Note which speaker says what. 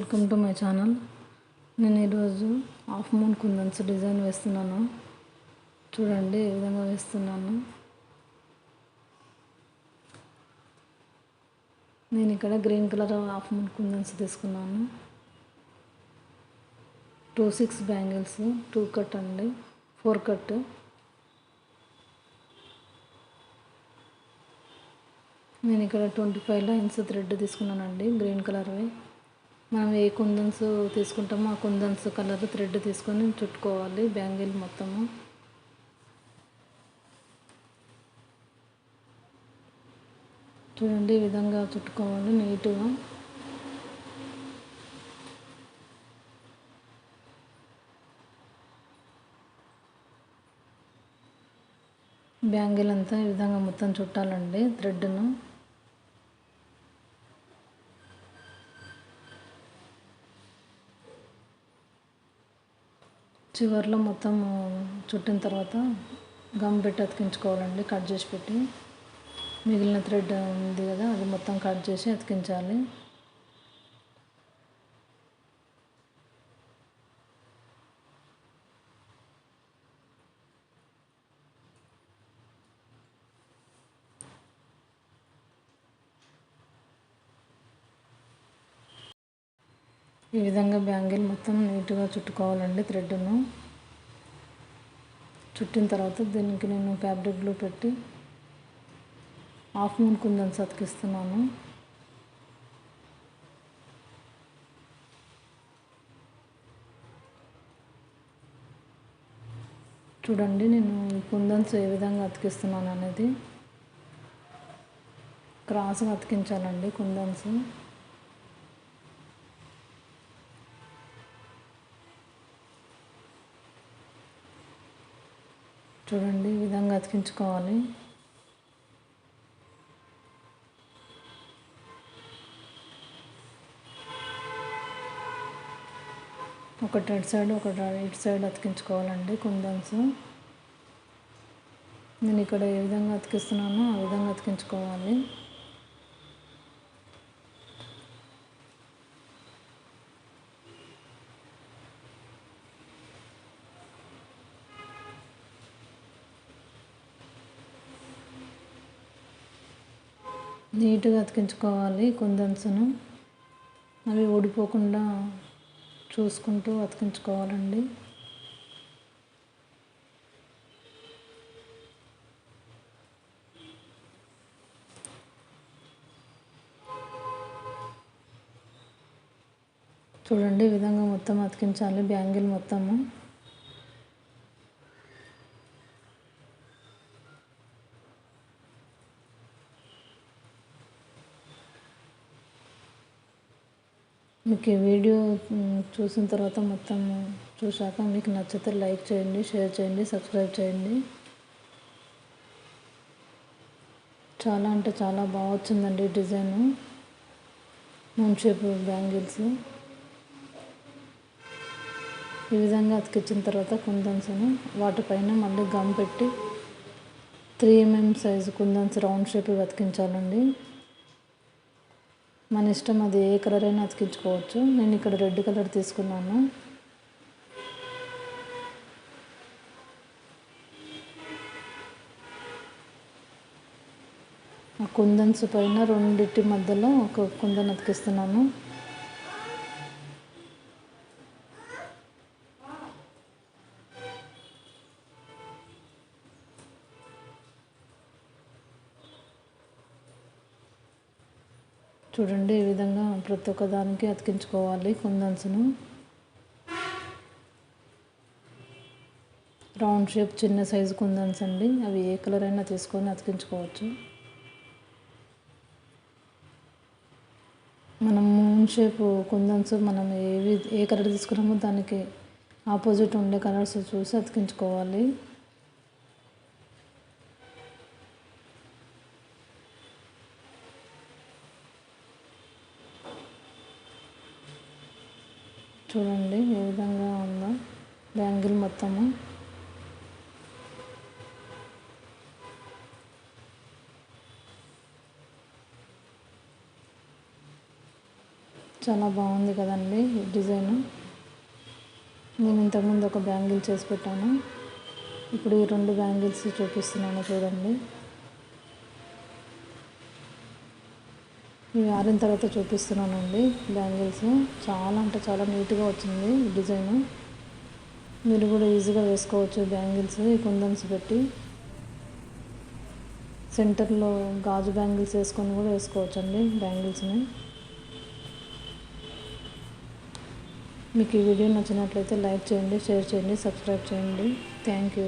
Speaker 1: Welcome to my channel. నేను ఈరోజు half moon కుందన్స్ design వేస్తున్నాను. చూడండి ఏ విధంగా వేస్తున్నాను. నేను ఇక్కడ గ్రీన్ కలర్ హాఫ్ మూన్ కుందన్స్ తీసుకున్నాను. 2/6 బ్యాంగిల్స్ 2 కట్ అండి, 4 కట్. నేను ఇక్కడ 25 లైన్స్ థ్రెడ్ తీసుకున్నానండి, గ్రీన్ కలర్వి. మనం ఏ కుందన్స్ తీసుకుంటామో ఆ కుందన్స్ కలర్ థ్రెడ్ తీసుకొని చుట్టుకోవాలి బ్యాంగిల్ మొత్తము. చూడండి ఈ విధంగా చుట్టుకోవాలి నీట్గా. బ్యాంగిల్ అంతా ఈ విధంగా మొత్తం చుట్టాలండి థ్రెడ్ను. చివర్లో మొత్తం చుట్టిన తర్వాత గమ్ పెట్టి అతికించుకోవాలండి, కట్ చేసి పెట్టి. మిగిలిన థ్రెడ్ ఉంది కదా, అది మొత్తం కట్ చేసి అతికించాలి. ఈ విధంగా బ్యాంగిల్ మొత్తం నీట్గా చుట్టుకోవాలండి థ్రెడ్ను. చుట్టిన తర్వాత దీనికి నేను ఫ్యాబ్రిక్ గ్లూ పెట్టి హాఫ్ మూన్ కుందన్స్ అతికిస్తున్నాను. చూడండి నేను కుందన్స్ ఏ విధంగా అతికిస్తున్నాను అనేది. క్రాస్గా అతికించాలండి కుందన్స్. చూడండి ఈ విధంగా అతికించుకోవాలి. ఒకటి అటు సైడ్ ఒకటి ఇటు సైడ్ అతికించుకోవాలండి కుందన్స్. నేను ఇక్కడ ఏ విధంగా అతికిస్తున్నానో ఆ విధంగా అతికించుకోవాలి. నీట్గా అతికించుకోవాలి కుందన్స్ను. అవి ఊడిపోకుండా చూసుకుంటూ అతికించుకోవాలండి. చూడండి ఈ విధంగా మొత్తం అతికించాలి బ్యాంగిల్ మొత్తము. మీకు ఈ వీడియో చూసిన తర్వాత మొత్తం చూశాక మీకు నచ్చితే లైక్ చేయండి, షేర్ చేయండి, సబ్స్క్రైబ్ చేయండి. చాలా అంటే చాలా బాగా వచ్చిందండి డిజైను. మూన్ షేప్ బ్యాంగిల్స్ ఈ విధంగా అతికించిన తర్వాత కుందన్స్ను వాటిపైన మళ్ళీ గమ్ పెట్టి 3 mm సైజు కుందన్స్ రౌండ్ షేప్ అతికించాలండి. మన ఇష్టం, అది ఏ కలర్ అయినా అతికించుకోవచ్చు. నేను ఇక్కడ రెడ్ కలర్ తీసుకున్నాను. ఆ కుందన్స్ పైన రెండింటి మధ్యలో ఒక కుందన్ అతికిస్తున్నాను. చూడండి ఈ విధంగా ప్రతి ఒక్క దానికి అతికించుకోవాలి కుందన్స్ను. రౌండ్ షేప్ చిన్న సైజు కుందన్స్ అండి, అవి ఏ కలర్ అయినా తీసుకొని అతికించుకోవచ్చు. మనం మూన్ షేప్ కుందన్స్ మనం ఏ కలర్ తీసుకున్నామో దానికి ఆపోజిట్ ఉండే కలర్స్ చూసి అతికించుకోవాలి. చూడండి ఏ విధంగా ఉందో బ్యాంగిల్ మొత్తము. చాలా బాగుంది కదండి ఈ డిజైన్. నేను ఇంతకుముందు ఒక బ్యాంగిల్ చేసి పెట్టాను. ఇప్పుడు ఈ 2 బ్యాంగిల్స్ చూపిస్తున్నాను చూడండి. ఇవి ఆరిన తర్వాత చూపిస్తున్నానండి బ్యాంగిల్స్. చాలా అంటే చాలా నీట్గా వచ్చింది ఈ డిజైన్. మీరు కూడా ఈజీగా వేసుకోవచ్చు బ్యాంగిల్స్ ఈ కుందన్స్ పెట్టి. సెంటర్లో గాజు బ్యాంగిల్స్ వేసుకొని కూడా వేసుకోవచ్చు అండి బ్యాంగిల్స్ని. మీకు ఈ వీడియో నచ్చినట్లయితే లైక్ చేయండి, షేర్ చేయండి, సబ్స్క్రైబ్ చేయండి. Thank you.